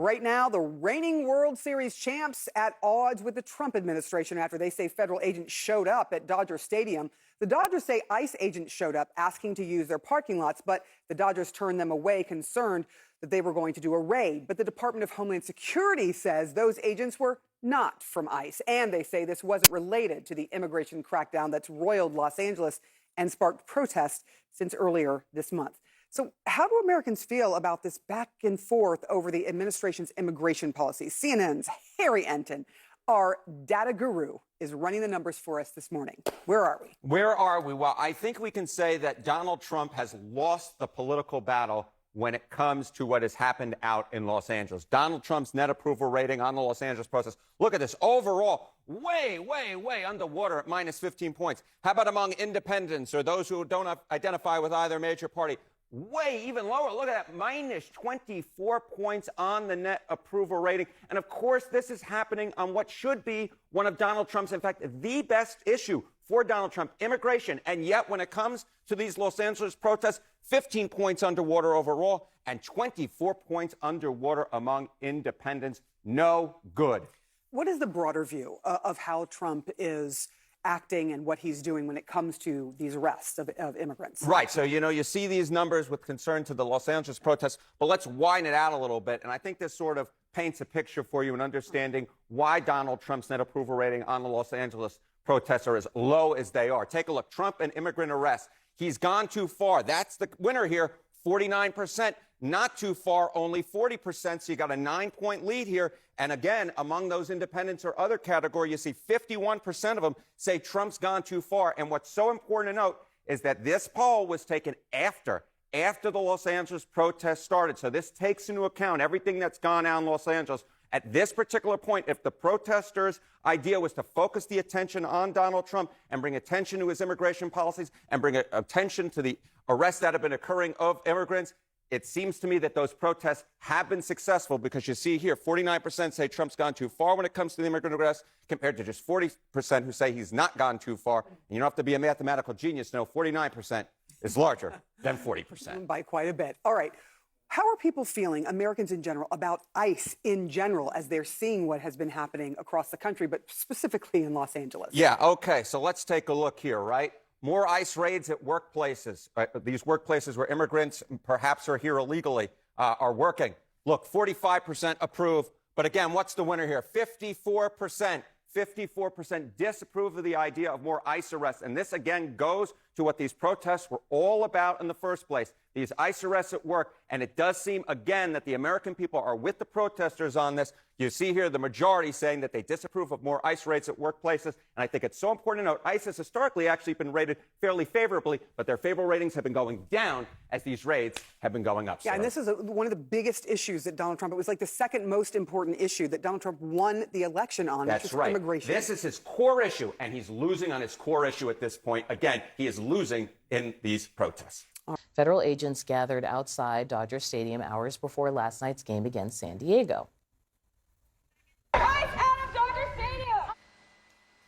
Right now, the reigning World Series champs at odds with the Trump administration after they say federal agents showed up at Dodger Stadium. The Dodgers say ICE agents showed up asking to use their parking lots, but the Dodgers turned them away, concerned that they were going to do a raid. But the Department of Homeland Security says those agents were not from ICE, and they say this wasn't related to the immigration crackdown that's roiled Los Angeles and sparked protests since earlier this month. So how do Americans feel about this back and forth over the administration's immigration policies? CNN's Harry Enton, our data guru, is running the numbers for us this morning. Where are we? Where are we? Well, I think we can say that Donald Trump has lost the political battle when it comes to what has happened out in Los Angeles. Donald Trump's net approval rating on the Los Angeles protest. Look at this. Overall, way underwater at minus 15 points. How about among independents or those who don't identify with either major party? Way even lower. Look at that, minus 24 points on the net approval rating. And of course, this is happening on what should be one of Donald Trump's, in fact, the best issue for Donald Trump, immigration. And yet, when it comes to these Los Angeles protests, 15 points underwater overall and 24 points underwater among independents. No good. What is the broader view of how Trump is acting and what he's doing when it comes to these arrests of immigrants? Right. So, you see these numbers with concern to the Los Angeles protests, but let's widen it out a little bit. And I think this sort of paints a picture for you in understanding why Donald Trump's net approval rating on the Los Angeles protests are as low as they are. Take a look. Trump and immigrant arrests. He's gone too far. That's the winner here, 49%. Not too far, only 40%. So you got a 9-point lead here. And again, among those independents or other category, you see 51% of them say Trump's gone too far. And what's so important to note is that this poll was taken after the Los Angeles protests started. So this takes into account everything that's gone on in Los Angeles. At this particular point, if the protesters' idea was to focus the attention on Donald Trump and bring attention to his immigration policies and bring attention to the arrests that have been occurring of immigrants, it seems to me that those protests have been successful because you see here, 49% say Trump's gone too far when it comes to the immigrant arrests compared to just 40% who say he's not gone too far. And you don't have to be a mathematical genius to know 49% is larger than 40%. By quite a bit. All right. How are people feeling, Americans in general, about ICE in general as they're seeing what has been happening across the country, but specifically in Los Angeles? Yeah, okay, so let's take a look here, right? More ICE raids at workplaces, these workplaces where immigrants perhaps are here illegally, are working. Look, 45% approve, but again, what's the winner here? 54% disapprove of the idea of more ICE arrests. And this, again, goes to what these protests were all about in the first place, these ICE arrests at work. And it does seem, again, that the American people are with the protesters on this. You see here the majority saying that they disapprove of more ICE raids at workplaces. And I think it's so important to note, ICE has historically actually been rated fairly favorably, but their favorable ratings have been going down as these raids have been going up. Yeah, and this is one of the biggest issues that Donald Trump, it was like the second most important issue that Donald Trump won the election on, That's which is right. immigration. This is his core issue, and he's losing on his core issue at this point. Again, he is losing in these protests. Federal agents gathered outside Dodger Stadium hours before last night's game against San Diego.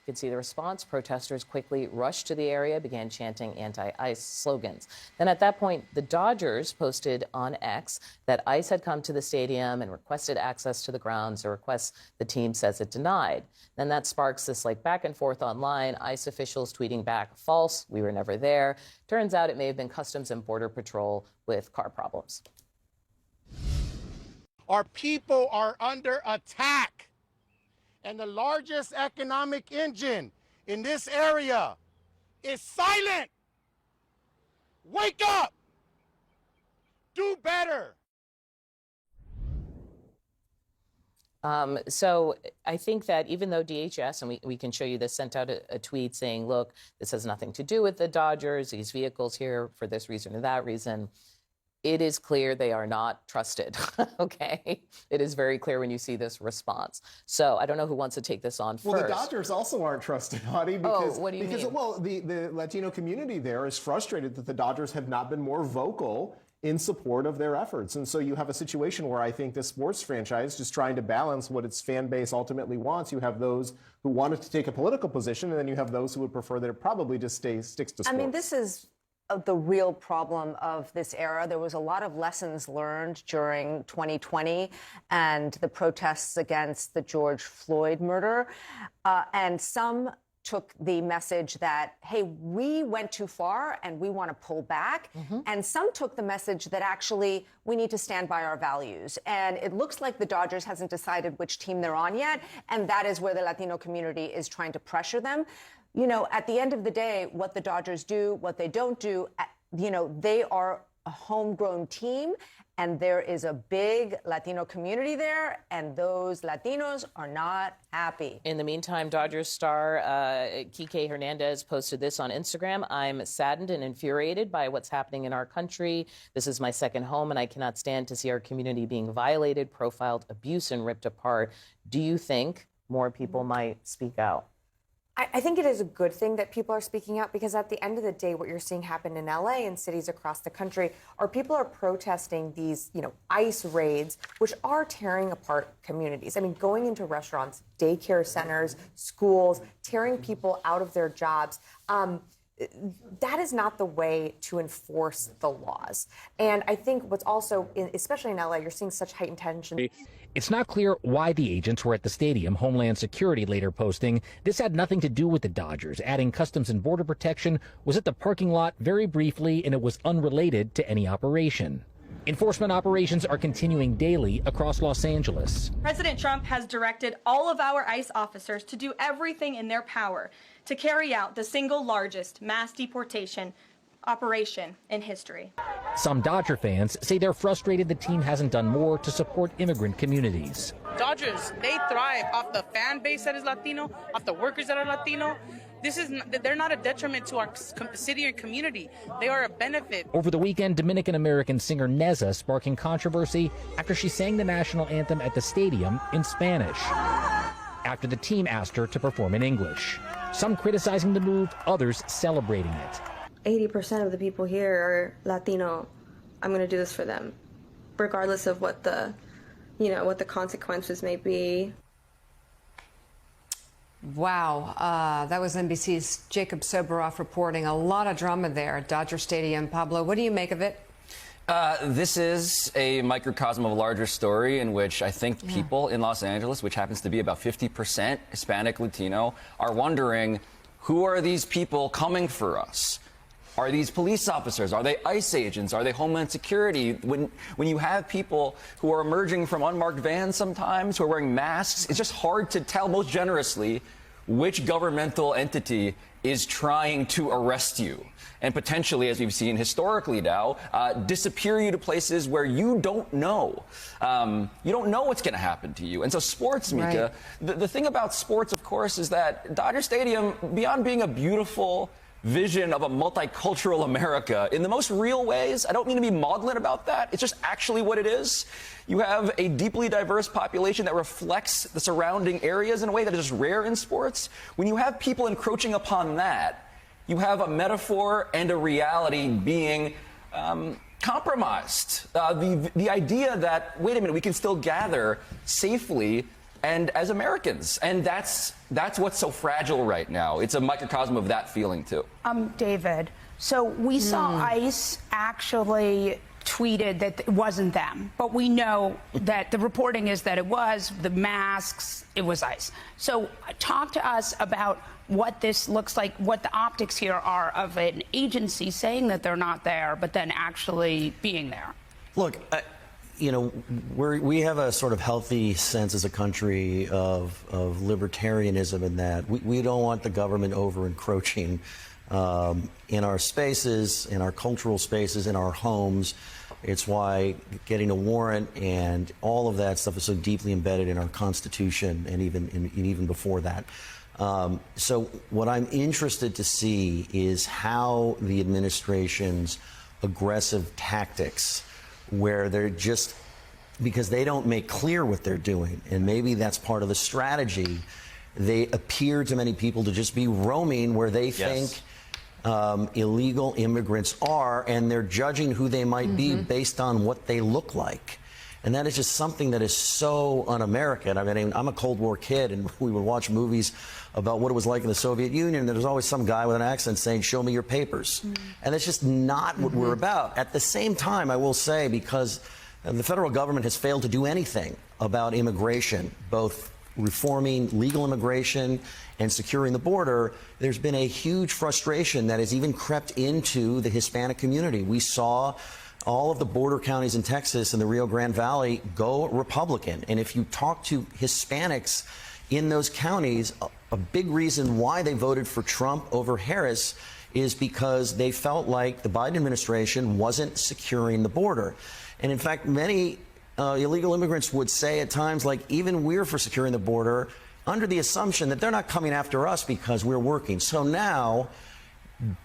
You can see the response. Protesters quickly rushed to the area, began chanting anti-ICE slogans. Then at that point, the Dodgers posted on X that ICE had come to the stadium and requested access to the grounds, a request the team says it denied. Then that sparks this back and forth online, ICE officials tweeting back, false, we were never there. Turns out it may have been Customs and Border Patrol with car problems. Our people are under attack. And the largest economic engine in this area is silent. Wake up! Do better! So I think that even though DHS, and we can show you this, sent out a tweet saying, look, this has nothing to do with the Dodgers, these vehicles here for this reason or that reason, it is clear they are not trusted, okay? It is very clear when you see this response. So I don't know who wants to take this on first. Well, the Dodgers also aren't trusted, Hadi, because, what do you mean? Well, the Latino community there is frustrated that the Dodgers have not been more vocal in support of their efforts. And so you have a situation where I think the sports franchise just trying to balance what its fan base ultimately wants. You have those who wanted to take a political position, and then you have those who would prefer that it probably just sticks to sports. I mean, this is the real problem of this era. There was a lot of lessons learned during 2020 and the protests against the George Floyd murder. And some took the message that, hey, we went too far and we want to pull back. And some took the message that actually we need to stand by our values. And it looks like the Dodgers hasn't decided which team they're on yet. And that is where the Latino community is trying to pressure them. You know, at the end of the day, what the Dodgers do, what they don't do, you know, they are a homegrown team. And there is a big Latino community there, and those Latinos are not happy. In the meantime, Dodgers star Kike Hernandez posted this on Instagram. I'm saddened and infuriated by what's happening in our country. This is my second home, and I cannot stand to see our community being violated, profiled, abused, and ripped apart. Do you think more people might speak out? I think it is a good thing that people are speaking out, because at the end of the day, what you're seeing happen in LA and cities across the country are people are protesting these, you know, ICE raids, which are tearing apart communities. I mean, going into restaurants, daycare centers, schools, tearing people out of their jobs. That is not the way to enforce the laws. And I think what's also, especially in LA, you're seeing such heightened tension. It's not clear why the agents were at the stadium, Homeland Security later posting. This had nothing to do with the Dodgers, adding Customs and Border Protection was at the parking lot very briefly, and it was unrelated to any operation. Enforcement operations are continuing daily across Los Angeles. President Trump has directed all of our ICE officers to do everything in their power to carry out the single largest mass deportation operation in history. Some Dodger fans say they're frustrated the team hasn't done more to support immigrant communities. Dodgers, they thrive off the fan base that is Latino, off the workers that are Latino. They're not a detriment to our city or community. They are a benefit. Over the weekend, Dominican-American singer Neza sparking controversy after she sang the national anthem at the stadium in Spanish, after the team asked her to perform in English. Some criticizing the move, others celebrating it. 80% of the people here are Latino. I'm going to do this for them, regardless of what the, you know, what the consequences may be. Wow, that was NBC's Jacob Soboroff reporting. A lot of drama there at Dodger Stadium. Pablo, what do you make of it? This is a microcosm of a larger story in which I think people in Los Angeles, which happens to be about 50% Hispanic Latino, are wondering, who are these people coming for us? Are these police officers? Are they ICE agents? Are they Homeland Security? When you have people who are emerging from unmarked vans sometimes, who are wearing masks, it's just hard to tell most generously which governmental entity is trying to arrest you and potentially, as we've seen historically now, disappear you to places where you don't know. You don't know what's going to happen to you. And so sports, Mika, the thing about sports, of course, is that Dodger Stadium, beyond being a beautiful vision of a multicultural America, in the most real ways, I don't mean to be maudlin about that, it's just actually what it is. You have a deeply diverse population that reflects the surrounding areas in a way that is just rare in sports. When you have people encroaching upon that, you have a metaphor and a reality being compromised. The idea that, wait a minute, we can still gather safely and as Americans. And that's what's so fragile right now. It's a microcosm of that feeling, too. David, so we saw ICE actually tweeted that it wasn't them, but we know that the reporting is that it was, the masks, it was ICE. So talk to us about what this looks like, what the optics here are of an agency saying that they're not there, but then actually being there. Look, you know, we have a sort of healthy sense as a country of libertarianism in that we don't want the government over encroaching in our spaces, in our cultural spaces, in our homes. It's why getting a warrant and all of that stuff is so deeply embedded in our Constitution and even before that. So what I'm interested to see is how the administration's aggressive tactics, where they're just, because they don't make clear what they're doing, and maybe that's part of the strategy, they appear to many people to just be roaming where they think illegal immigrants are, and they're judging who they might be based on what they look like. And that is just something that is so un-American. I mean, I'm a Cold War kid, and we would watch movies about what it was like in the Soviet Union. There's always some guy with an accent saying, "Show me your papers." And that's just not what we're about. At the same time, I will say, because the federal government has failed to do anything about immigration, both reforming legal immigration and securing the border, there's been a huge frustration that has even crept into the Hispanic community. We saw all of the border counties in Texas and the Rio Grande Valley go Republican. And if you talk to Hispanics in those counties, a big reason why they voted for Trump over Harris is because they felt like the Biden administration wasn't securing the border. And in fact, many illegal immigrants would say at times, like, even we're for securing the border under the assumption that they're not coming after us because we're working. So now,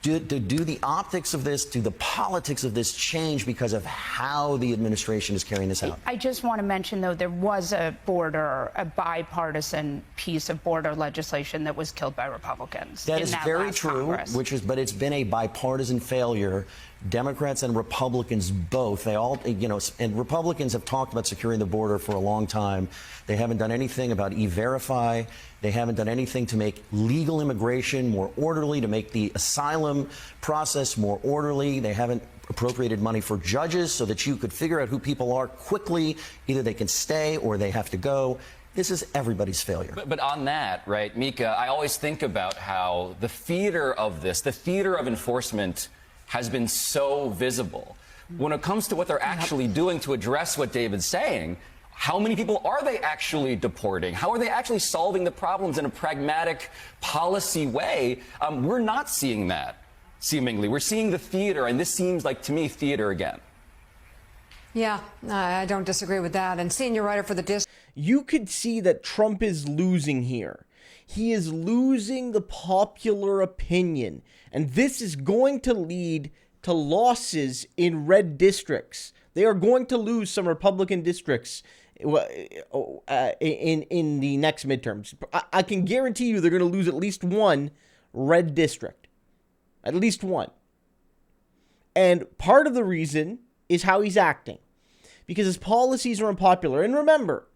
do the optics of this, do the politics of this change because of how the administration is carrying this out? I just want to mention, though, there was a bipartisan piece of border legislation that was killed by Republicans. That is very true, but it's been a bipartisan failure. Democrats and Republicans both, they all, and Republicans have talked about securing the border for a long time. They haven't done anything about E-Verify. They haven't done anything to make legal immigration more orderly, to make the asylum process more orderly. They haven't appropriated money for judges so that you could figure out who people are quickly. Either they can stay or they have to go. This is everybody's failure. But on that, right, Mika, I always think about how the theater of this, the theater of enforcement, has been so visible. When it comes to what they're actually doing to address what David's saying, how many people are they actually deporting? How are they actually solving the problems in a pragmatic policy way? We're not seeing that, seemingly. We're seeing the theater, and this seems like, to me, theater again. Yeah, I don't disagree with that. And senior writer for the District. You could see that Trump is losing here. He is losing the popular opinion. And this is going to lead to losses in red districts. They are going to lose some Republican districts in the next midterms. I can guarantee you they're going to lose at least one red district. At least one. And part of the reason is how he's acting. Because his policies are unpopular. And remember,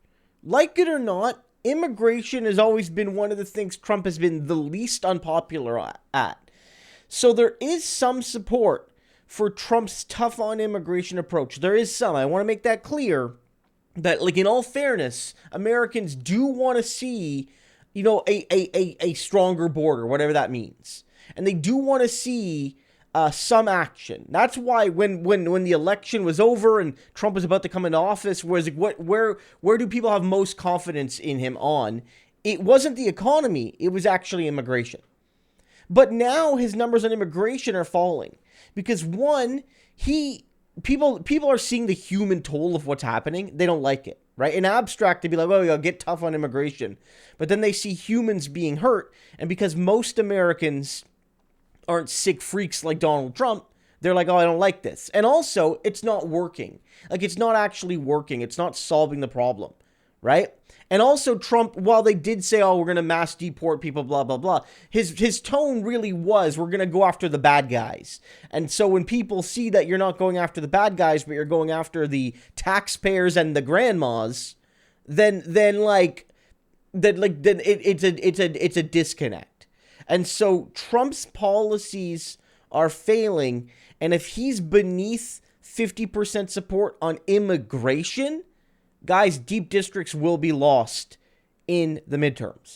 like it or not, immigration has always been one of the things Trump has been the least unpopular at. So there is some support for Trump's tough on immigration approach. There is some. I want to make that clear that, like, in all fairness, Americans do want to see, a stronger border, whatever that means. And they do want to see some action. That's why when the election was over and Trump was about to come into office, where do people have most confidence in him on? It wasn't the economy, it was actually immigration. But now his numbers on immigration are falling because, one, people are seeing the human toll of what's happening. They don't like it, right? In abstract, they'd be like, "Oh, yeah, get tough on immigration," but then they see humans being hurt, and because most Americans aren't sick freaks like Donald Trump, they're like, "Oh, I don't like this." And also, it's not working. Like, it's not actually working. It's not solving the problem, right? And also, Trump, while they did say, "Oh, we're going to mass deport people, blah, blah, blah," his tone really was, we're going to go after the bad guys. And so when people see that you're not going after the bad guys, but you're going after the taxpayers and the grandmas, then it's a disconnect. And so Trump's policies are failing. And if he's beneath 50% support on immigration, guys, deep districts will be lost in the midterms.